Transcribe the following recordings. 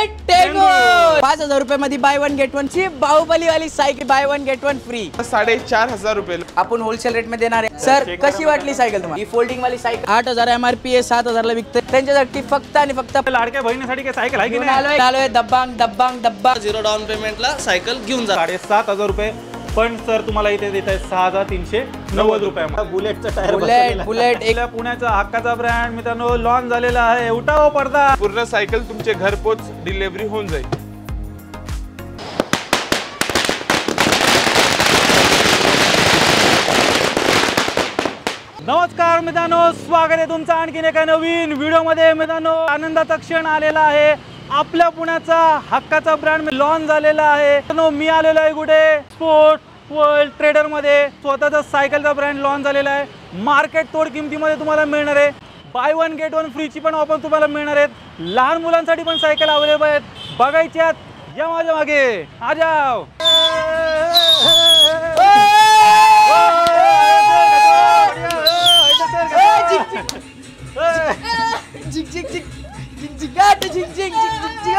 Bouquet Tenggol 5000 रुपये मध्ये bye one get one ची बाहुबली वाली cycle bye one get one free 4500 रुपये आपण होलसेल रेट मध्ये देणार आहे। सर कशी वाटली सायकल तुम्हाला? ही फोल्डिंग वाली सायकल 8000 MRP आहे, 7000 ला विकते। त्यांच्यासाठी फक्त आणि फक्त लाडक्या बहिणीसाठी काय सायकल आहे की नाही? आलोय दब्बांग दब्बांग डब्बा 0 डाऊन पेमेंटला सायकल घेऊन जा। 7500 रुपये पण सर तुम्हाला इथे देत आहे 6390 रुपये। बुलेटचा टायर बुलेट एक पुण्याचा हक्काचा ब्रँड मित्रांनो लॉन्च झालेला आहे। उठाव पडदा पूर्ण सायकल तुमचे घरपोच डिलिव्हरी होऊन जाईल। नमस्कार मित्रांनो, स्वागत आहे तुमचं आणखीन एका नवीन व्हिडिओमध्ये। मित्रांनो आनंदाचा क्षण आलेला आहे, आपल्या पुण्याचा हक्काचा ब्रँड लॉन्च झालेला आहे। मित्रांनो मी आलेलो आहे कुठे? स्पोर्ट वर्ल्ड ट्रेडर मध्ये स्वतःचा सायकलचा ब्रँड लॉन्च झालेला आहे। मार्केट तोड किमतीमध्ये तुम्हाला मिळणार आहे। बाय वन गेट वन फ्रीची पण ऑफर तुम्हाला मिळणार आहेत। लहान मुलांसाठी पण सायकल अवेलेबल आहेत। बघायच्यात या माझ्या मागे आ जाओ। जिग जिग जिग जिग जिगाट जिग जिग जिग जिग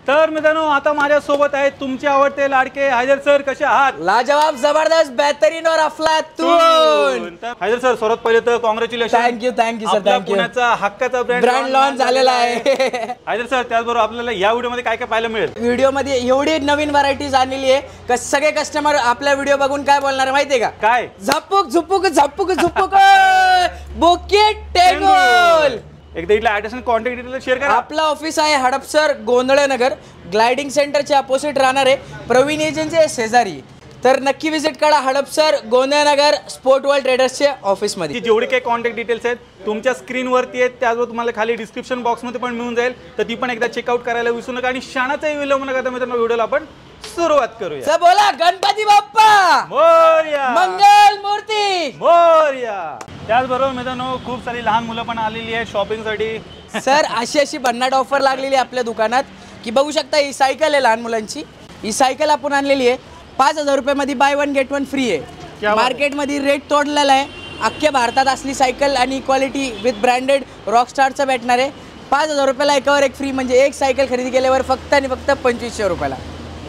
तर मित्रांनो आता माझ्या सोबत आहेत तुमचे आवडते लाडके हैदर सर। कसे आहात? लाजवाब, जबरदस्त, बेहतरीन और अफलातून। हैदर सर सर्वात पहिले तर कॉंग्रॅच्युलेशन। थँक्यू सर, आपल्या पुण्याचा हक्काचा ब्रँड लॉन्च झालेला आहे। हैदर सर त्याचबरोबर आपल्याला या व्हिडिओ मध्ये काय काय पाहायला मिळेल? व्हिडिओ मध्ये एवढी नवीन व्हरायटीज आणलेली आहे, सगळे कस्टमर आपला व्हिडिओ बघून काय बोलणार माहितीये का? काय? झपुक झुपुक झपुक झुपुक बुकेट टेंगोल। एकदा इथला ऍड्रेस आणि कॉन्टॅक्ट डिटेल शेअर करा। आपला ऑफिस आहे हडपसर गोंधळे नगर, ग्लायडिंग सेंटरच्या अपोजिट राहणार आहे, प्रवीण एजन्सी शेजारी। तर नक्की विजिट करा हडपसर गोंधळे नगर स्पोर्ट वर्ल्ड ट्रेडर्सच्या ऑफिस मध्ये। जेवढे काही कॉन्टॅक्ट डिटेल्स आहेत तुमच्या स्क्रीनवरती आहेत, त्याचबरोबर तुम्हाला खाली डिस्क्रिप्शन बॉक्समध्ये पण मिळून जाईल, तर ती पण एकदा चेकआउट करायला विसरू नका। आणि क्षणाचाही विलंब न करता मित्रांनो व्हिडिओला आपण सुरुवात करूया। सब बोला गणपती बाप्पा मोरया, मंगल मूर्ती मोरया। त्याचबरोबर मित्रांनो खूप सारी लहान मुलं पण आलेली आहेत शॉपिंगसाठी। सर अशी भन्नाट ऑफर लागलेली आहे आपल्या दुकानात की बघू शकता। ही सायकल आहे लहान मुलांची, ही सायकल आपण आणलेली आहे 5000 रुपये मध्ये bye one get one free आहे। मार्केटमध्ये रेट तोडलेला आहे, अख्ख्या भारतात असली सायकल आणि क्वालिटी विथ ब्रँडेड रॉकस्टारचा भेटणार आहे। 5000 रुपयाला एकावर एक फ्री, म्हणजे एक सायकल खरेदी केल्यावर फक्त आणि फक्त 2500 रुपयाला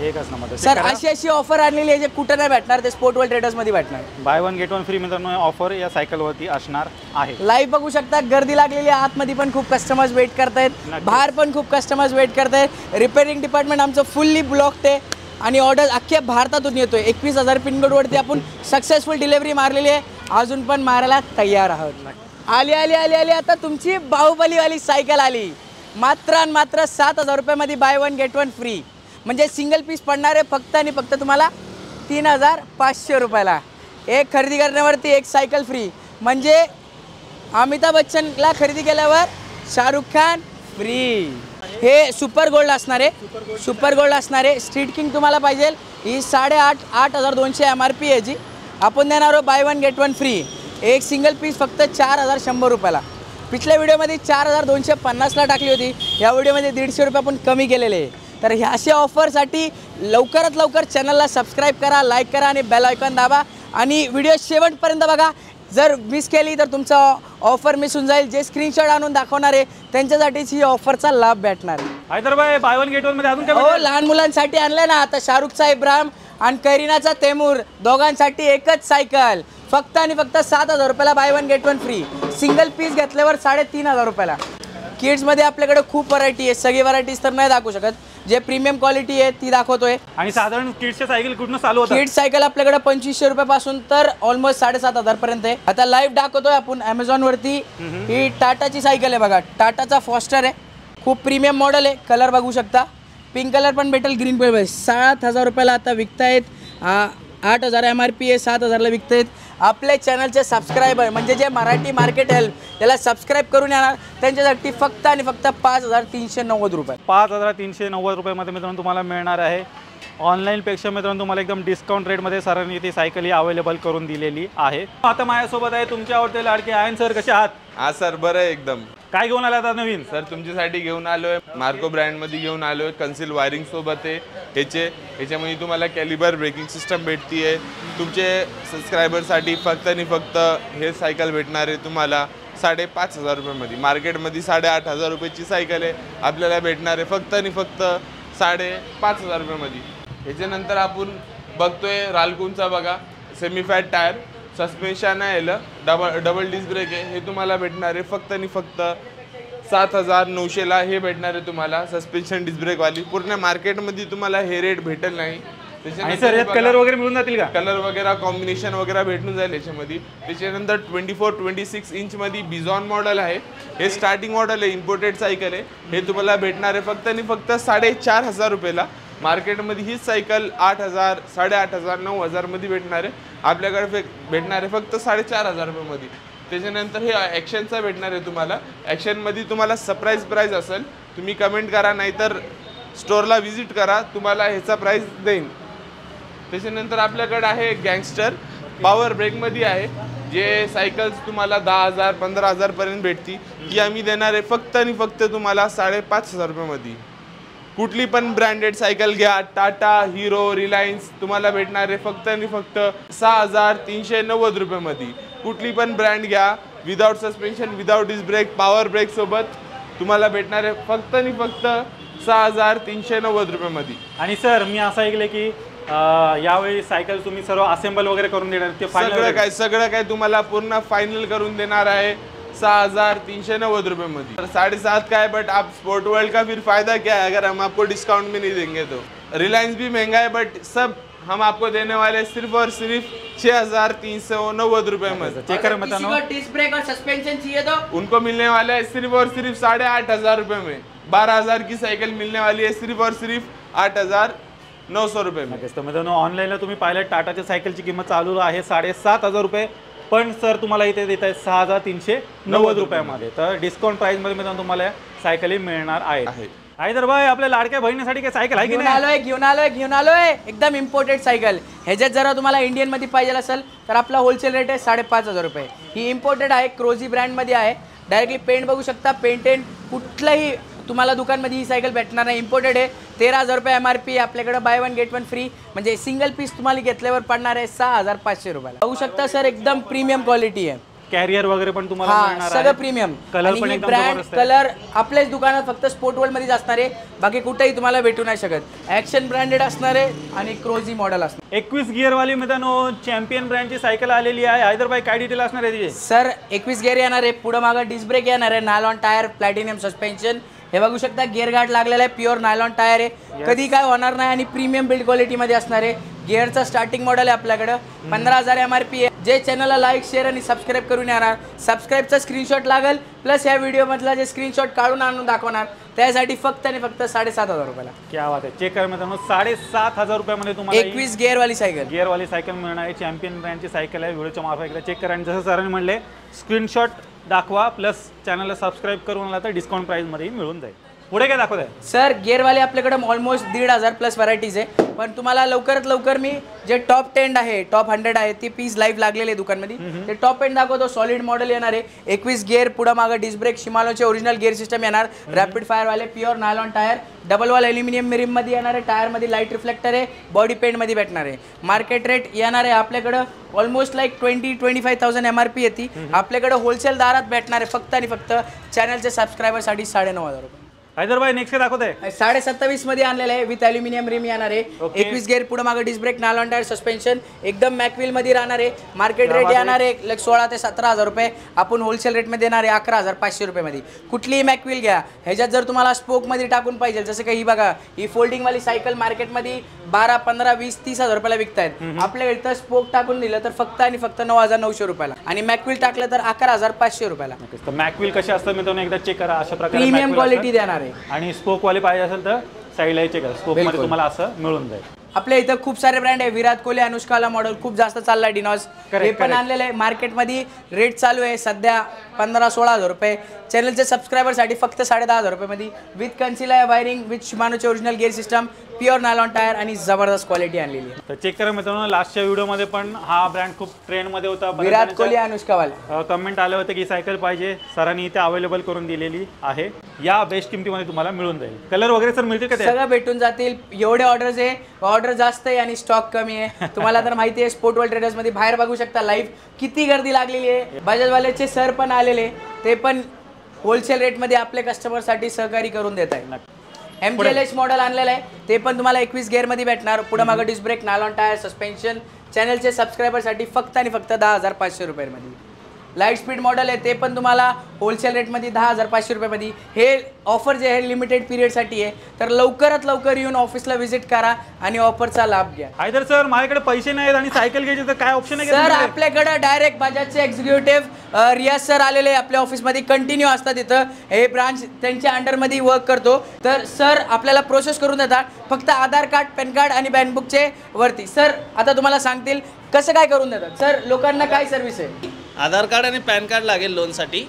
एकच नंबर। सर अशी ऑफर आणलेली आहे जे कुठं नाही भेटणार, ते स्पोर्ट वर्ल्ड ट्रेडर्स मध्ये भेटणार। Bye one get one free मित्रांनो ऑफर या सायकलवरती असणार आहे। लाईव्ह बघू शकता, गर्दी लागलेली आहे, आतमध्ये पण खूप कस्टमर्स वेट करतायत, बाहेर पण खूप कस्टमर्स वेट करतायत। रिपेअरिंग डिपार्टमेंट आमचं फुल्ली ब्लॉक्ड आहे आणि ऑर्डर अख्ख्या भारतातून येतोय। 21000 पिनकोडवरती आपण सक्सेसफुल डिलिव्हरी मारलेली आहे, अजून पण मारायला तयार आहोत। आली आली आली आली आता तुमची बाहुबली वाली सायकल आली, मात्र आणि मात्र 7000 रुपयामध्ये bye one get one free, म्हणजे सिंगल पीस पडणार आहे फक्त आणि फक्त तुम्हाला 3500 रुपयाला। एक खरेदी करण्यावरती एक सायकल फ्री, म्हणजे अमिताभ बच्चनला खरेदी केल्यावर शाहरुख खान फ्री। हे सुपर गोल्ड असणार आहे, सुपर गोल्ड असणार आहे। स्ट्रीट किंग तुम्हाला पाहिजे, ही 8200 MRP आहे जी आपण देणार आहोत bye one get one free. एक सिंगल पीस फक्त 4100 रुपयाला। पिछल्या व्हिडिओमध्ये 4250ला टाकली होती, या व्हिडिओमध्ये 150 रुपये आपण कमी केलेले आहे। तर ह्या अशा ऑफरसाठी लवकरात लवकर चॅनलला सबस्क्राईब करा, लाईक करा आणि बेल आयकॉन दाबा आणि व्हिडिओ शेवटपर्यंत बघा। जर मिस केली तर तुमचा ऑफर मिस होऊन जाईल। जे स्क्रीनशॉट आणून दाखवणार आहे त्यांच्यासाठीच ही ऑफरचा लाभ भेटणार आहे। Hyderabad bye one get one मध्ये अजून काय? हो, लहान मुलांसाठी आणलं ना आता, शाहरुखचा इब्राहिम आणि करीनाचा तैमूर दोघांसाठी एकच सायकल फक्त आणि फक्त 7000 रुपयाला buy one get one free. Single piece घेतल्यावर 3500 रुपयाला। किड्समध्ये आपल्याकडे खूप व्हरायटी आहे, सगळी व्हरायटीज तर नाही दाखवू शकत, जे प्रीमियम क्वालिटी आहे ती दाखवतोय। आणि साधारण किड्सच्या सायकल कुठून चालू होतात? किड्स सायकल आपल्याकडे 2500 रुपयापासून तर ऑलमोस्ट 7500 पर्यंत आहे। आता लाईव्ह दाखवतोय आपण Amazon वरती। ही टाटाची सायकल आहे बघा, टाटाचा फॉस्टर आहे, खूप प्रीमियम मॉडेल आहे। कलर बघू शकता, पिंक कलर पण भेटेल, ग्रीन पण भेटेल। 7000 रुपयाला आता विकतायत, 8000 MRP आहे, 7000ला विकतायत। आपल्या चॅनलचे सबस्क्रायबर म्हणजे जे मराठी मार्केट हेल्प त्याला सबस्क्राईब करून येणार त्यांच्यासाठी फक्त आणि फक्त 5390 रुपये। 5390 रुपयामध्ये मित्रांनो तुम्हाला मिळणार आहे। ऑनलाईनपेक्षा मित्रांनो तुम्हाला एकदम डिस्काउंट रेटमध्ये सरांनी इथे सायकल ही अवेलेबल करून दिलेली आहे। आता माझ्यासोबत आहे तुमच्या आवडते लाडके आयन सर। कसे आहात? हा सर, बरं आहे एकदम। काय घेऊन आला आता नवीन? सर तुमच्यासाठी घेऊन आलोय मार्को ब्रँडमध्ये घेऊन आलोय कन्सिल वायरिंग सोबत आहे ह्याच्यामध्ये तुम्हाला कॅलिबर ब्रेकिंग सिस्टम भेटतीये तुमचे सबस्क्रायबरसाठी फक्त आणि फक्त हे सायकल भेटणार आहे तुम्हाला 5,500 रुपयामध्ये मार्केटमध्ये 8,500 रुपयाची सायकल आहे आपल्याला भेटणार आहे फक्त आणि फक्त 5,500 रुपयामध्ये ह्याच्यानंतर आपण बघतोय राल्कोनचा बघा सेमी फॅट टायर सस्पेन्शन आहे डबल डिस्क ब्रेक आहे हे तुम्हाला भेटणार आहे फक्त आणि फक्त 7,900ला हे भेटणार आहे तुम्हाला सस्पेन्शन डिस्क ब्रेक वाली पूर्ण मार्केटमध्ये तुम्हाला हे रेट भेटेल नाही आणि सर यात कलर वगैरे मिळून जातील का? कलर वगैरे कॉम्बिनेशन वगैरे भेटून जाईल याच्यामध्ये त्याच्यानंतर 24-26 इंचमध्ये बिझॉन मॉडेल आहे हे स्टार्टिंग मॉडेल आहे इम्पोर्टेड सायकल आहे हे तुम्हाला भेटणार आहे फक्त आणि फक्त 4,500 रुपयाला मार्केटमध्ये ही सायकल 8,000 8,500 9,000 मध्ये भेटणार आहे आपल्याकडे भेटणार आहे फक्त 4,500 रुपयामध्ये त्याच्यानंतर हे ॲक्शनचा भेटणार आहे तुम्हाला ॲक्शनमध्ये तुम्हाला सरप्राईज प्राईज असेल तुम्ही कमेंट करा नाहीतर स्टोअरला व्हिजिट करा तुम्हाला ह्याचा प्राईस देईन त्याच्यानंतर आपल्याकडे आहे गँगस्टर पॉवर ब्रेकमध्ये आहे जे सायकल्स तुम्हाला 10,000 15,000 पर्यंत भेटती की आम्ही देणार आहे फक्त आणि फक्त तुम्हाला 5,500 रुपयामध्ये कुठली पण ब्रँडेड सायकल घ्या टाटा हिरो रिलायन्स तुम्हाला भेटणार आहे फक्त आणि फक्त 6,390 रुपयामध्ये कुठली पण ब्रँड घ्या without suspension without disc brake power brake सोबत तुम्हाला भेटणार आहे फक्त आणि फक्त 6,390 रुपयामध्ये आणि सर मी असं ऐकलं की यावेळी सायकल तुम्ही सर्व असेंबल वगैरे करून देणार ते सगळं काय तुम्हाला पूर्ण फायनल करून देणार आहे 6,390 रुपये में 7.5 का है बट आप स्पोर्ट वर्ल्ड का फिर फायदा क्या है अगर हम आपको डिस्काउंट में नहीं देंगे तो रिलायंस भी महंगा है बट सब हम आपको देने वाले सिर्फ और सिर्फ 6,390 रुपए में चेक कर किसी को डिस्क ब्रेक और सस्पेंशन चाहिए तो उनको मिलने वाला है सिर्फ और सिर्फ 8,500 रुपए में 12,000 की साइकिल मिलने वाली है सिर्फ और सिर्फ 8,900 रुपये में मित्रांनो ऑनलाईनला तुम्ही पाहिलं टाटाच्या सायकलची किंमत चालू आहे 7,500 रुपये पण सर तुम्हाला इथे देत आहे 6,390 रुपयामध्ये तर डिस्काउंट प्राइस मध्ये मित्रांनो तुम्हाला सायकली मिळणार आहे हैदर भाई आपल्या लाडक्या बहिणीसाठी काय सायकल आहे की नाही घेऊन आलोय एकदम इम्पोर्टेड सायकल ह्याच्यात जरा तुम्हाला इंडियन मध्ये पाहिजे असेल तर आपला होलसेल रेट आहे 5,500 रुपये ही इम्पोर्टेड आहे क्रोझी ब्रँड मध्ये आहे डायरेक्टली पेंट बघू शकता पेंटेंट कुठलाही तुम्हाला दुकानमध्ये ही सायकल भेटणार नाही इम्पोर्टेड आहे 13,000 रुपये MRP आपल्याकडे bye one get one free म्हणजे सिंगल पीस तुम्हाला घेतल्यावर पडणार आहे 6,500 रुपयाला बघू शकता सर एकदम प्रीमियम क्वालिटी आहे कॅरियर वगैरे पण तुम्हाला मिळणार आहे सगळं प्रीमियम कलर पण एकदम ब्रँड कलर आपल्याच दुकानात फक्त स्पोर्ट वर्ल्ड मध्ये असणार आहे बाकी कुठेही तुम्हाला भेटू नाही शकत ॲक्शन ब्रँडेड असणार आहे आणि क्रोझी मॉडेल असणार 21 गिअर वाली मित्रांनो चॅम्पियन ब्रँडची सायकल आलेली आहे हैदर भाई काय डिटेल असणार आहे तिचे सर 21 गिअर येणार आहे पुढे मागे डिस्क ब्रेक येणार आहे नायलॉन टायर प्लॅटिनियम सस्पेन्शन हे बघू शकता गिअर गार्ड लागलेला आहे प्युअर नायलॉन टायर आहे कधी काय होणार नाही आणि प्रीमियम बिल्ड क्वालिटी मध्ये असणार आहे गिअरचा स्टार्टिंग मॉडेल आहे आपल्याकडे 15,000 MRP आहे जे चॅनलला लाईक शेअर आणि सबस्क्राईब करून येणार सबस्क्राईबचा स्क्रीनशॉट लागेल प्लस या व्हिडिओ मधला जे स्क्रीनशॉट काढून आणून दाखवणार त्यासाठी फक्त आणि फक्त 7,500 रुपयाला क्या बात आहे चेक करा मित्रांनो 7,500 रुपयामध्ये तुम्हाला 21 गिअर वाली सायकल गिअर वाली सायकल मिळणार आहे चॅम्पियन ब्रँडची सायकल आहे व्हिडिओच्या मार्फत एकदा चेक करा आणि जसं सरांनी म्हणले स्क्रीनशॉट दाखवा प्लस चॅनलला सबस्क्राईब करून आला तर डिस्काउंट प्राइसमध्ये मिळून जाईल पुढे काय दाखवत आहे सर गिअरवाले आपल्याकडे ऑलमोस्ट 1,500 प्लस व्हरायटीज आहे पण तुम्हाला लवकरात लवकर मी जे टॉप 10 आहे टॉप 100 आहे ते पीस लाईव्ह लागलेले दुकानमध्ये ते टॉप 10 दाखवतो सॉलिड मॉडेल येणार आहे 21 गिअर पुढे मागे डिस्क ब्रेक शिमालोचे ओरिजिनल गिअर सिस्टम येणार रॅपिड फायर वाले pure nylon tyre double wall aluminium rim मध्ये येणार आहे टायर मध्ये लाईट रिफ्लेक्टर आहे बॉडी पेंट मध्ये भेटणार आहे मार्केट रेट येणार आहे आपल्याकडे ऑलमोस्ट लाईक 20-25,000 MRP येते आपल्याकडे होलसेल दारात भेटणार आहे फक्त आणि फक्त चॅनलच्या सबस्क्रायबरसाठी 9,500 रुपये हैदर भाई नेक्स्ट दाखवत आहे 27.5 मध्ये आणलेलं आहे विथ ॲल्युमिनियम रिम येणार आहे 21 गिअर पुढे मागे disc brake nylon tyre suspension एकदम मॅकविल मध्ये राहणार आहे मार्केट रेट येणार आहे लाईक 16,000 ते 17,000 रुपये आपण होलसेल रेट मध्ये देणार आहे 11,500 रुपयामध्ये कुठलीही मॅकविल घ्या ह्याच्यात जर तुम्हाला स्पोक मध्ये टाकून पाहिजे जसं काही ही बघा ही फोल्डिंग वाली सायकल मार्केटमध्ये 12, 15, 20, 30,000 रुपयाला विकतायत आपल्याकडे तर स्पोक टाकून दिलं तर फक्त आणि फक्त 9,900 रुपयाला आणि मॅकविल टाकलं तर 11,500 रुपयाला मॅकविल कसे असतात मी तुम्हाला एकदा चेक करा अशा प्रकारे प्रीमियम क्वालिटी देणार आहे आणि स्पोक वाले पाहिजे असेल तर साईडला चेक करा स्पोक मध्ये तुम्हाला असं मिळून जाईल आपल्या इथं खूप सारे ब्रँड आहे. विराट कोहली अनुष्काला मॉडेल खूप जास्त चालला डिनॉस. हे पण आणलेलं आहे. मार्केटमध्ये रेट चालू आहे सध्या 15-16 हजार रुपये. चॅनलचे सबस्क्रायबरसाठी फक्त 10,500 रुपयामध्ये विथ कन्सिलर वायरिंग विथ शिमानोचे original gear system pure nylon tyre आणि जबरदस्त क्वालिटी आणलेली आहे. तर चेक करा मित्रांनो, लास्टच्या व्हिडिओमध्ये पण हा ब्रँड खूप ट्रेंडमध्ये होता. विराट कोहली अनुष्कावाला कमेंट आले होते की सायकल पाहिजे, सरांनी इथे अवेलेबल करून दिलेली आहे. या बेस्ट किमतीमध्ये तुम्हाला मिळून जाईल. कलर वगैरे सर मिळतील का? सगळं भेटून जातील. एवढे ऑर्डर्स आहे, ऑर्डर जास्त आहे आणि स्टॉक कमी आहे. तुम्हाला तर माहिती आहे स्पोर्ट वर्ल्ड ट्रेडर्स मध्ये बाहेर बघू शकता लाईव्ह किती गर्दी लागलेली आहे. बजाजवाल्याचे सर पण आलेले, ते पण होलसेल रेटमध्ये आपले कस्टमरसाठी सहकार्य करून देत आहे. MGLH मॉडेल आणलेलं आहे, ते पण तुम्हाला 21 गिअरमध्ये भेटणार. पुढे मागं disc brake, nylon tyre, suspension. चॅनलचे सबस्क्रायबरसाठी फक्त आणि फक्त 10,500 रुपयामध्ये. लाईट स्पीड मॉडेल आहे, ते पण तुम्हाला होलसेल रेटमध्ये 10,500 रुपयामध्ये. हे ऑफर जे आहे लिमिटेड पिरियडसाठी आहे, तर लवकरात लवकर येऊन ऑफिसला व्हिजिट करा आणि ऑफरचा लाभ घ्या. आयदर सर माझ्याकडे पैसे नाहीत आणि सायकल घ्यायची तर काय ऑप्शन आहे? सर आपल्याकडे डायरेक्ट बजाजचे एक्झिक्युटिव्ह रियाज सर आलेले आपल्या ऑफिसमध्ये कंटिन्यू असतात. इथं हे ब्रांच त्यांच्या अंडरमध्ये वर्क करतो. तर सर आपल्याला प्रोसेस करून देतात फक्त आधार कार्ड, पॅन कार्ड आणि बँकबुकचे वरती. सर आता तुम्हाला सांगतील कसं काय करून देतात. सर लोकांना काय सर्व्हिस आहे? आधार कार्ड आणि पॅन कार्ड लागेल लोनसाठी.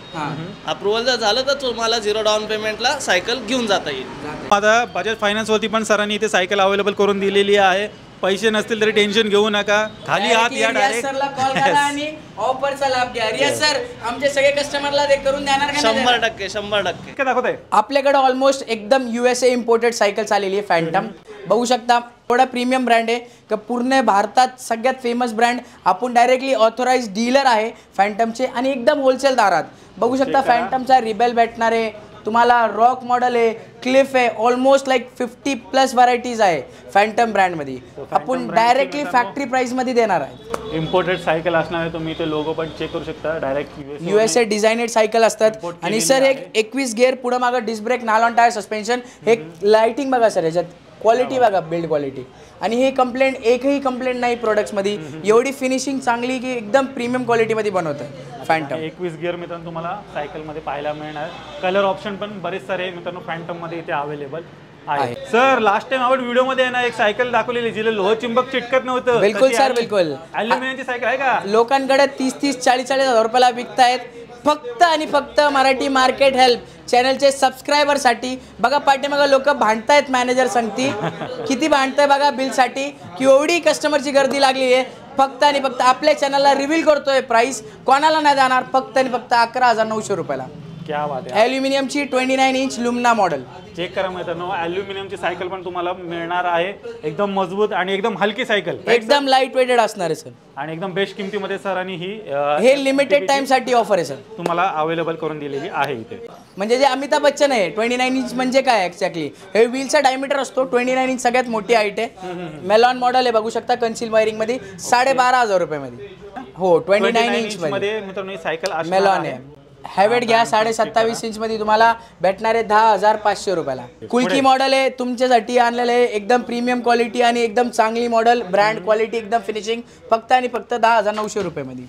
अप्रुव्हल जर झालं तर तुम्हाला 0 डाऊन पेमेंटला सायकल घेऊन जाता येईल. आता बजाज फायनान्सवरती पण सरांनी इथे सायकल अवेलेबल करून दिलेली आहे. पैसे नसतील तरी टेन्शन घेऊ नका, खाली हात या डायरेक्ट. सरला कॉल करा आणि ऑफरचा लाभ घ्या. रियाज सर आमचे सगळे कस्टमरला ते करून देणार का? 100% काय दाखवत आहे? आपल्याकडे ऑलमोस्ट एकदम USA इम्पोर्टेड सायकल आलेली आहे. फॅन्टम बघू शकता, थोडा प्रीमियम ब्रँड आहे का पूर्ण भारतात सगळ्यात फेमस ब्रँड. आपण डायरेक्टली ऑथोराइज डीलर आहे फॅन्टमचे आणि एकदम होलसेल दारात बघू शकता. फॅन्टमचा रिबेल भेटणार आहे तुम्हाला, रॉक मॉडेल आहे, क्लिफ आहे. ऑलमोस्ट लाईक 50+ व्हरायटीज आहे फॅन्टम ब्रँडमध्ये. आपण डायरेक्टली फॅक्टरी प्राइसमध्ये देणार आहे. इम्पोर्टेड सायकल असणार आहे. तुम्ही ते लोगो पण चेक करू शकता. डायरेक्ट USA डिझायनेड सायकल असतात. आणि सर एक 21 गिअर, पुढे मागं disc brake, nylon tyre, suspension. हे लाइटिंग बघा सर, याच्यात क्वालिटी बघा, बिल्ड क्वालिटी. आणि हे कंप्लेंट एकही कंप्लेंट नाही प्रोडक्ट्समध्ये. एवढी फिनिशिंग चांगली की एकदम प्रीमियम क्वालिटीमध्ये बनवत आहे फॅन्टम. 21 गिअर मित्रांनो तुम्हाला सायकलमध्ये पाहायला मिळणार. कलर ऑप्शन पण बरेच सारे मित्रांनो फॅन्टममध्ये इथे अवेलेबल आहे. सर लास्ट टाइम आपण व्हिडिओमध्ये आहे ना एक सायकल दाखवलेली जिला लोह चिंबक चिटकत नव्हतं. बिलकुल सर, बिलकुल. ॲल्युमिनियमची सायकल आहे का? लोकांकडे 30-30, 40-40 हजार रुपयाला विकतायत. फक्त आणि फक्त मराठी मार्केट हेल्प चॅनलचे सबस्क्रायबरसाठी. बघा पाठीमागं लोक भांडतायत, मॅनेजर सांगती किती भांडताय बघा बिलसाठी, की एवढी कस्टमरची गर्दी लागली आहे. फक्त आणि फक्त आपल्या चॅनलला रिव्हील करतोय प्राइस, कोणाला नाही जाणार. फक्त आणि फक्त 11,900 रुपयाला. क्या बात आहे. ॲल्युमिनियमची 29 इंच लुमना मॉडेल. चेक करा मित्रांनो, ॲल्युमिनियमची सायकल पण तुम्हाला मिळणार आहे. एकदम मजबूत आणि एकदम हलकी सायकल, एकदम लाईट वेटेड असणार आहे सर. आणि एकदम बेस्ट किमतीमध्ये सर. आणि हे लिमिटेड टाइम साठी ऑफर आहे सर, तुम्हाला अवेलेबल करून दिलेली आहे इथे. म्हणजे जे अमिताभ बच्चन आहे 29 इंच म्हणजे काय एक्झॅक्टली, हे व्हीलचा डायमीटर असतो. 29 इंच सगळ्यात मोठी हाईट आहे. मेलॉन मॉडेल आहे, बघू शकता कन्सिल वायरिंग मध्ये 12,500 रुपयामध्ये. हो 29 इंच मध्ये मित्रांनो ही सायकल मेलॉन आहे. हॅवेट घ्या 27.5 इंच मध्ये तुम्हाला भेटणार आहे 10,500 रुपयाला. कुल्की मॉडेल आहे तुमच्यासाठी आणलेलं आहे. एकदम प्रीमियम क्वालिटी आणि एकदम चांगली मॉडेल, ब्रँड क्वालिटी, एकदम फिनिशिंग. फक्त आणि फक्त 10,900 रुपयामध्ये.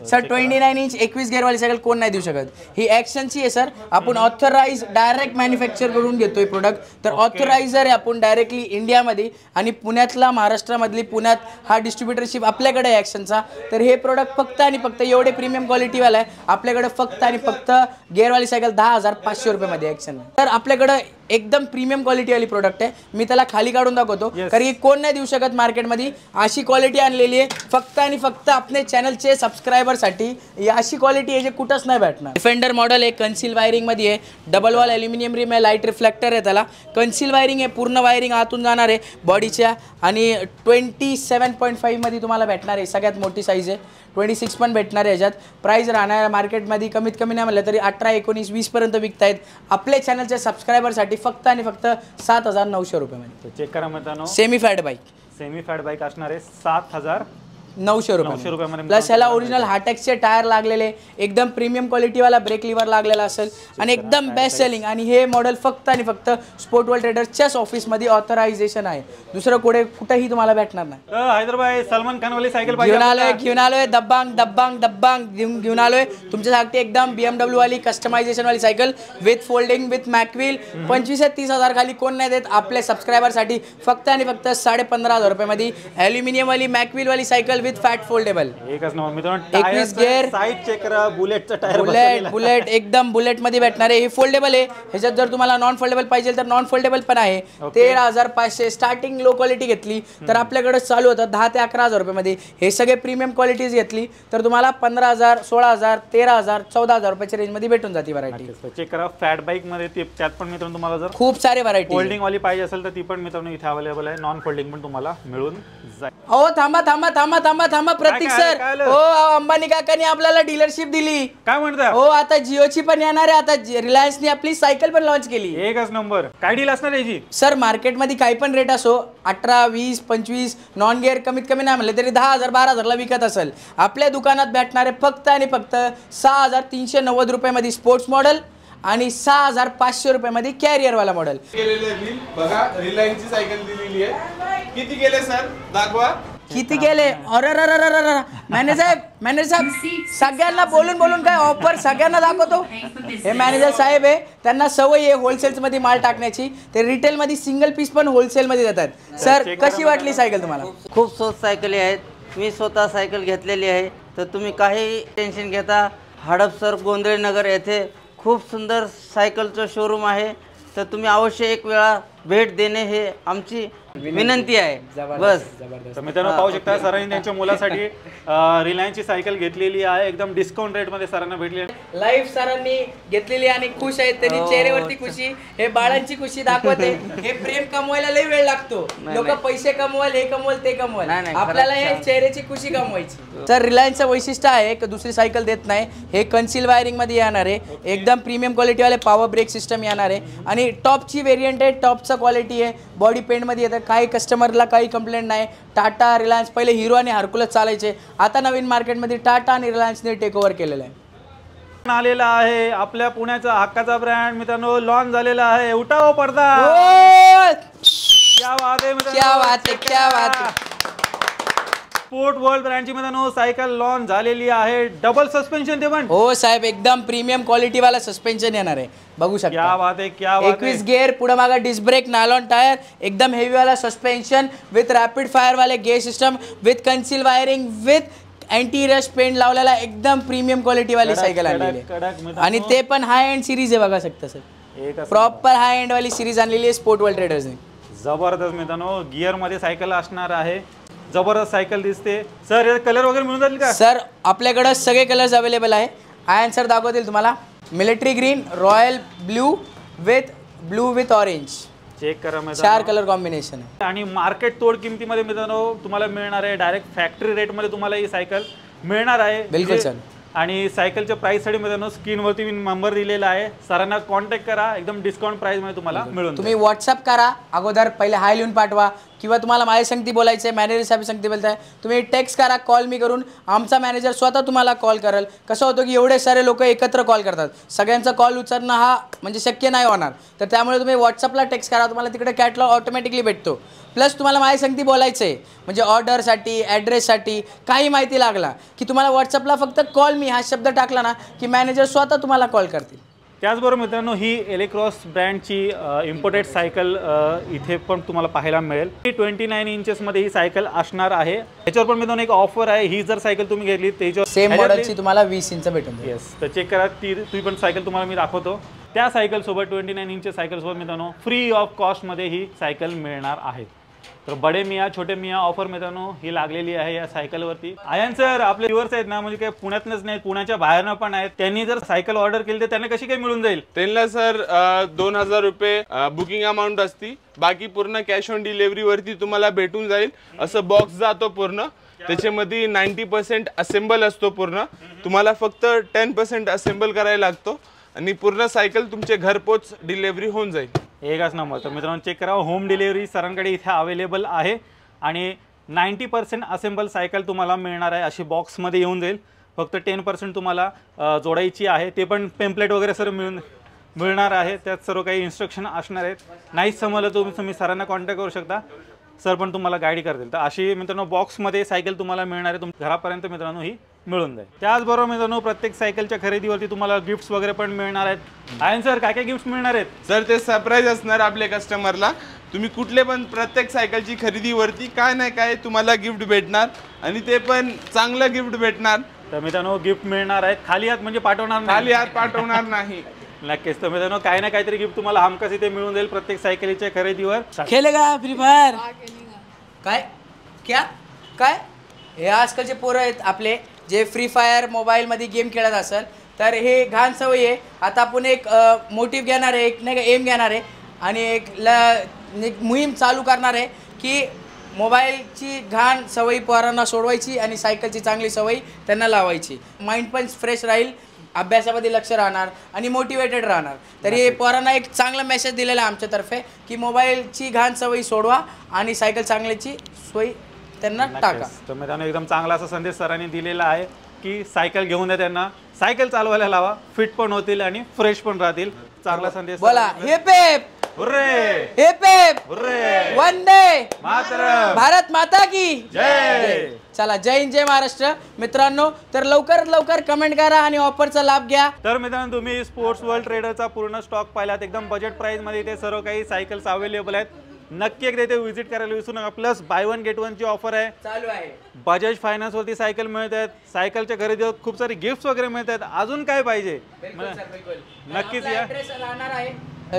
सर 29 इंच 21 गिअरवाली सायकल कोण नाही देऊ शकत. ही ॲक्शनची आहे सर. आपण ऑथराइज डायरेक्ट मॅन्युफॅक्चर करून घेतोय प्रोडक्ट. तर ऑथरायझर आहे आपण डायरेक्टली इंडियामध्ये, आणि पुण्यातला, महाराष्ट्रामधली पुण्यात हा डिस्ट्रीब्युटरशिप आपल्याकडे आहे ॲक्शनचा. तर हे प्रोडक्ट फक्त आणि फक्त एवढे प्रीमियम क्वालिटीवाला आहे आपल्याकडे. फक्त आणि फक्त गिअरवाली सायकल 10,500 रुपयामध्ये ॲक्शन. तर आपल्याकडं एकदम प्रीमियम क्वालिटीवाली प्रोडक्ट आहे. मी त्याला खाली काढून दाखवतो, कारण की कोण नाही देऊ शकत मार्केटमध्ये. अशी क्वालिटी आणलेली आहे फक्त आणि फक्त आपले चॅनलचे सबस्क्रायबरसाठी. अशी क्वालिटी आहे जे कुठंच नाही भेटणार. डिफेंडर मॉडेल आहे, कन्सिल वायरिंगमध्ये आहे. डबल वॉल ॲल्युमिनियम रिम आहे, लाईट रिफ्लेक्टर आहे त्याला. कन्सिल वायरिंग आहे, पूर्ण वायरिंग आतून जाणार आहे बॉडीच्या. आणि 27.5 मध्ये तुम्हाला भेटणार आहे. सगळ्यात मोठी साईज आहे. 26 पण भेटणार आहे याच्यात. प्राईस राहणार मार्केटमध्ये कमीत कमी नाही म्हणलं तरी 18, 19, 20 पर्यंत विकतायत. आपल्या चॅनलच्या सबस्क्रायबरसाठी फक्त आणि फक्त 7,900 रुपयामध्ये. चेक करा मित्रांनो, semi fat bike. Semi fat bike असणार आहे 7,000 900 रुपयामध्ये रुपये प्लस ह्याला ओरिजिनल हार्टेक्सचे टायर लागलेले, एकदम प्रीमियम क्वालिटीवाला ब्रेक लिव्हर लागलेला असेल आणि एकदम बेस्ट सेलिंग. आणि हे मॉडेल फक्त आणि फक्त स्पोर्ट वर्ल्ड ट्रेडर्सच्याच ऑफिसमध्ये ऑथरायझेशन आहे, दुसरं कुठेही तुम्हाला भेटणार नाही. हैदराबाद सलमान खान वाली सायकल घेऊन आलोय दब्बांग दब्बांग दब्बांग घेऊन आलोय तुमच्यासाठी एकदम BMW वाली कस्टमायझेशन वाली सायकल विथ फोल्डिंग विथ मॅकव्हील. 25 ते 30 हजार खाली कोण नाही देत. आपल्या सबस्क्रायबरसाठी फक्त आणि फक्त 15,500 रुपयामध्ये ॲल्युमिनियम वाली मॅकव्हील वाली cycle with fat foldable. 21 gear side check करा, बुलेटचा टायर बुलेट एकदम बुलेट मध्ये भेटणार आहे. हे फोल्डेबल आहे. ह्याच्यात जर तुम्हाला नॉन फोल्डेबल पाहिजे तर नॉन फोल्डेबल पण आहे. 13,500 स्टार्टिंग लो क्वालिटी घेतली तर आपल्याकडे चालू होतं 10 ते 11,000 रुपयामध्ये. हे सगळे प्रीमियम क्वालिटीज घेतली तर तुम्हाला 15,000, 16,000, 13,000, 14,000 रुपयाच्या रेंज मध्ये भेटून जाते व्हरायटी. चेक करा फॅट बाईक मध्ये त्यात पण मित्रांनो तुम्हाला जर खूप सारे व्हरायटी फोल्डिंग वाली पाहिजे असेल तर ती पण मित्रांनो इथे अवेलेबल आहे. नॉन फोल्डिंग पण तुम्हाला मिळून जाईल. हो थांबा प्रतीक सर. हो अंबानी काकांनी आपल्याला डीलरशिप दिली. काय म्हणता? हो आता जिओची पण येणार आहे. आता रिलायन्सने आपली सायकल पण लॉन्च केली. एकच नंबर. काय डील असणार याची? सर मार्केटमध्ये काही पण रेट असो 18, 20, 25 नॉन गिअर कमीत कमी नाही म्हणलं तरी 10,000, 12,000ला विकत असेल. आपल्या दुकानात भेटणारे फक्त आणि फक्त 6,390 रुपयामध्ये स्पोर्ट्स मॉडेल आणि 6,500 रुपयामध्ये कॅरियरवाला मॉडेल. बघा रिलायन्सची सायकल दिलेली आहे. किती गेले सर दाखवा. किती गेले? अरे मॅनेजर साहेब सगळ्यांना बोलून काय ऑफर सगळ्यांना दाखवतो. हे मॅनेजर साहेब आहे, त्यांना सवय आहे होलसेल्समध्ये माल टाकण्याची. ते रिटेलमध्ये सिंगल पीस पण होलसेलमध्ये देतात. सर कशी वाटली सायकल तुम्हाला? खूप स्वस्त सायकली आहेत. मी स्वतः सायकल घेतलेली आहे. तर तुम्ही काही टेन्शन घेता. हडपसर गोंधळे नगर येथे खूप सुंदर सायकलचं शोरूम आहे. तर तुम्ही अवश्य एक वेळा भेट देणे हे आमची विनंती आहे. बस. तर मित्रांनो पाहू शकता सरांनी त्यांच्या मुलासाठी रिलायन्सची सायकल घेतलेली आहे. एकदम डिस्काउंट रेट मध्ये सरांना भेटली आहे. लाईफ सरांनी घेतलेली आणि खुश आहेत. त्यांनी चेहऱ्यावरती खुशी, हे बाळांची खुशी दाखवते. हे प्रेम कमवायला लई वेळ लागतो. लोक पैसे कमवाल, हे कमवाल, ते कमवाल, आपल्याला हे चेहऱ्याची खुशी कमवायची. तर रिलायन्सचं वैशिष्ट्य आहे की दुसरी सायकल देत नाही. हे कन्सिल वायरिंग मध्ये येणार आहे. एकदम प्रीमियम क्वालिटी वाले पॉवर ब्रेक सिस्टम येणार आहे आणि टॉपची व्हेरियंट आहे. टॉपचा क्वालिटी आहे. बॉडी पेंट मध्ये येतं. काही कस्टमरला काही कंप्लेंट नाही. टाटा रिलायन्स पहिले हिरो आणि हरकुलस चालायचे. आता नवीन मार्केटमध्ये टाटा आणि रिलायन्सने टेक ओव्हर केलेलं आहे. आलेला आहे आपल्या पुण्याचा हक्काचा ब्रँड मित्रांनो लॉन्च झालेला आहे. उठाव पडदा. क्या बात है मित्रांनो, क्या बात है, क्या बात है. स्पोर्ट वर्ल्ड ब्रँडची मित्रांनो सायकल लॉन्च झालेली आहे. डबल सस्पेन्शन ते पण. हो साहेब एकदम प्रीमियम क्वालिटी वाला सस्पेन्शन येणार आहे. बघू शकता. क्या बात है, क्या बात है. 21 गिअर, पुढे मागा डिस्क ब्रेक, नायलॉन टायर, एकदम हेवी वाला सस्पेन्शन विथ रॅपिड फायर वाले gear system with concealed wiring with anti rust paint लावलेला एकदम प्रीमियम क्वालिटी वाली सायकल आणलेली आहे. आणि ते पण हाय एंड सिरीज आहे. बघा शकता सर प्रॉपर हाय एंड वाली सिरीज आणलेली आहे स्पोर्ट वर्ल्ड ट्रेडर्सने. जबरदस्त मित्रांनो गिअर मध्ये सायकल असणार आहे. जबरदस्त सायकल दिसते. सर याचा कलर वगैरे मिळून जाईल का? सर आपल्याकडे सगळे कलर्स अवेलेबल आहे. आयन सर दाखवतील तुम्हाला. Military green, royal blue with orange. Check करा मित्रांनो, 4 कलर कॉम्बिनेशन आहे. आणि मार्केट तोड किमतीमध्ये मित्रांनो तुम्हाला मिळणार आहे. डायरेक्ट फॅक्टरी रेट मध्ये तुम्हाला ही सायकल मिळणार आहे. बिलकुल सर. आणि सायकलच्या प्राइससाठी मित्रांनो स्क्रीनवरती मी नंबर दिलेला आहे. सरांना कॉन्टॅक्ट करा. एकदम डिस्काउंट प्राइसमध्ये तुम्हाला मिळून. तुम्ही व्हॉट्सअप करा. अगोदर पहिले हाय लिहून पाठवा किंवा तुम्हाला माझ्या संगती बोलायचं आहे, मॅनेजर साहेब संगती बोलताय, तुम्ही टेक्स्ट करा, कॉल मी करून. आमचा मॅनेजर स्वतः तुम्हाला कॉल करेल. कसं होतं की एवढे सारे लोक एकत्र कॉल करतात. सगळ्यांचा कॉल उचलणं हा म्हणजे शक्य नाही होणार. तर त्यामुळे तुम्ही व्हॉट्सअपला टेक्स्ट करा. तुम्हाला तिकडे कॅटलॉग ऑटोमॅटिकली भेटतो. प्लस तुम्हाला माझ्या संगती बोलायचं आहे म्हणजे ऑर्डरसाठी, ॲड्रेससाठी काही माहिती लागला की तुम्हाला व्हॉट्सअपला फक्त कॉल मी हा शब्द टाकला ना की मॅनेजर स्वतः तुम्हाला कॉल करतील. त्याचबरोबर मित्रांनो ही एलेक्रॉस ब्रँडची इम्पोर्टेड सायकल इथे पण तुम्हाला पाहायला मिळेल. 29 इंचेसमध्ये ही सायकल असणार आहे. याच्यावर पण मित्रांनो एक ऑफर आहे. ही जर सायकल तुम्ही घेतली त्याच्यावर सेम मॉडेलची तुम्हाला 20 इंच भेटून. येस. तर चेक करा. ती पण सायकल तुम्हाला मी दाखवतो. त्या सायकलसोबत 29 इंच सायकलसोबत मित्रांनो फ्री ऑफ कॉस्टमध्ये ही सायकल मिळणार आहे. तर बडे मिया छोटे मिया ऑफर मित्रांनो ही लागलेली आहे या सायकलवरती. आयन सर आपले व्ह्युअर्स आहेत ना म्हणजे काय पुण्यातच नाही पुण्याच्या बाहेरनं पण आहेत. त्यांनी जर सायकल ऑर्डर केली तर त्यांना कशी काय मिळून जाईल? त्यांना सर 2,000 रुपये बुकिंग अमाऊंट असती. बाकी पूर्ण कॅश ऑन डिलिव्हरी वरती तुम्हाला भेटून जाईल. असं बॉक्स जातो पूर्ण. त्याच्यामध्ये 90% असेंबल असतो पूर्ण. तुम्हाला फक्त 10% असेंबल करायला लागतो आणि पूर्ण सायकल तुमचे घरपोच डिलिव्हरी होऊन जाईल. एकच नंबर. तर मित्रांनो चेक करा. होम डिलिव्हरी सरांकडे इथे अवेलेबल आहे. आणि 90% असेंबल सायकल तुम्हाला मिळणार आहे, अशी बॉक्समध्ये येऊन जाईल. फक्त 10% तुम्हाला जोडायची आहे, ते पण पेम्पलेट वगैरे सर्व मिळणार आहे. त्यात सर्व काही इन्स्ट्रक्शन असणार आहेत. नाहीच समजलं तुम्ही सरांना कॉन्टॅक्ट करू शकता, सर पण तुम्हाला गाईड करतील. तर अशी मित्रांनो बॉक्समध्ये सायकल तुम्हाला मिळणार आहे, तुमच्या घरापर्यंत मित्रांनो ही मिळून जाईल. त्याचबरोबर मित्रांनो प्रत्येक सायकलच्या खरेदीवरती तुम्हाला गिफ्ट्स वगैरे पण मिळणार आहेत. आयन सर काय काय गिफ्ट्स मिळणार आहेत? सर ते सरप्राईज असणार आपल्या कस्टमरला. तुम्ही कुठले पण प्रत्येक सायकलची खरेदीवरती काय नाही काय तुम्हाला गिफ्ट भेटणार आणि ते पण चांगलं गिफ्ट भेटणार. तर मित्रांनो गिफ्ट मिळणार आहेत, खाली हात म्हणजे पाठवणार नाही. खाली हात पाठवणार नाही. नक्कीच. तर मित्रांनो काही ना काहीतरी गिफ्ट तुम्हाला हमखास इथे मिळून जाईल प्रत्येक सायकलीच्या खरेदीवर. खेलेगा फ्री फायर काय क्या काय हे आजकालचे पोरं आहेत आपले जे फ्री फायर मोबाईलमध्ये गेम खेळत असेल तर हे घाण सवय आहे. आता आपण एक मोटिव्ह घेणार आहे, एक नाही का एम घेणार आहे आणि एक मोहीम चालू करणार आहे की मोबाईलची घाण सवयी पोरांना सोडवायची आणि सायकलची चांगली सवयी त्यांना लावायची. माइंड पण फ्रेश राहील, अभ्यासामध्ये लक्ष राहणार आणि मोटिवेटेड राहणार. तरी पोरांना एक चांगला मेसेज दिलेला आहे आमच्यातर्फे की मोबाईलची घाण सवयी सोडवा आणि सायकल चांगल्याची सोयी त्यांना टाका. तर मित्रांनो एकदम चांगला असा संदेश सरांनी दिलेला आहे की सायकल घेऊन द्या त्यांना, सायकल चालवायला लावा, फिट पण होतील आणि फ्रेश पण राहतील. चांगला संदेश बोला. हे पेप हुर्रे, हे पेप हुर्रे, वंदे मातरम, भारत माता की जय. चला जय हिंद जय महाराष्ट्र मित्रांनो. तर लवकरात लवकर कमेंट करा आणि ऑफरचा लाभ घ्या. तर मित्रांनो तुम्ही स्पोर्ट्स वर्ल्ड ट्रेडरचा पूर्ण स्टॉक पाहिलात, एकदम बजेट प्राइसमध्ये इथे सर्व काही सायकल्स अवेलेबल आहेत. नक्की एकदा इथे व्हिजिट करायला विसरू नका. Plus by one get one ची ऑफर आहे, चालू आहे. बजाज फायनान्स वरती सायकल मिळत आहेत, सायकलच्या खरेदीवर खूप सारे गिफ्ट्स वगैरे मिळत आहेत. अजून काय पाहिजे नक्कीच या. राहणार आहे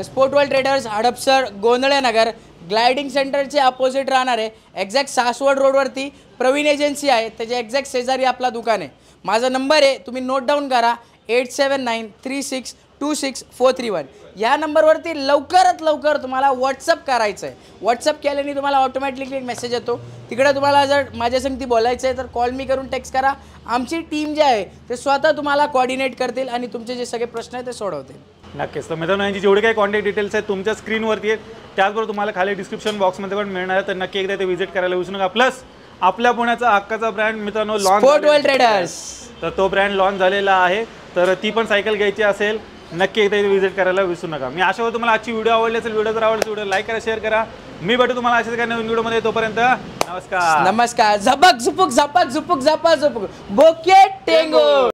स्पोर्ट वर्ल्ड ट्रेडर्स, हडपसर, गोंधळे नगर, ग्लायडिंग सेंटरचे अपोजिट राहणार आहे. एक्झॅक्ट सासवड रोडवरती प्रवीण एजन्सी आहे, त्याच्या एक्झॅक्ट शेजारी आपला दुकान आहे. माझा नंबर आहे, तुम्ही नोट डाऊन करा, 8793626431. या नंबरवरती लवकरात लवकर तुम्हाला व्हॉट्सअप करायचं आहे. व्हॉट्सअप केल्याने तुम्हाला ऑटोमॅटिकली एक मेसेज येतो. तिकडे तुम्हाला जर माझ्या संगती बोलायचं आहे तर कॉल मी करून टेक्स्ट करा. आमची टीम जी आहे ते स्वतः तुम्हाला कोऑर्डिनेट करतील आणि तुमचे जे सगळे प्रश्न आहेत ते सोडवतील. नक्कीच. तर मित्रांनो यांची जेवढे काही कॉन्टॅक्ट डिटेल्स आहेत तुमच्या स्क्रीनवरती आहेत, त्याचबरोबर तुम्हाला खाली डिस्क्रिप्शन बॉक्समध्ये पण मिळणार आहे. तर नक्की एकदा ते व्हिजिट करायला विसरू नका. प्लस आपल्या पुण्याचा हक्काचा ब्रँड मित्रांनो लॉन्च, स्पोर्ट वर्ल्ड ट्रेडर्स, तर तो ब्रँड लॉन्च झालेला आहे. तर ती पण सायकल घ्यायची असेल नक्की एकदा व्हिजिट करायला विसरू नका. मी आशा करतो तुम्हाला आजची व्हिडिओ आवडली असेल. व्हिडिओ जर आवडला व्हिडिओ लाईक करा, शेअर करा. मी भेटू तुम्हाला अशाच काही नवीन व्हिडिओमध्ये. तोपर्यंत नमस्कार. नमस्कार. झपक झुपुक झपक झुपुक झपक झुपुक बोके टेंगो.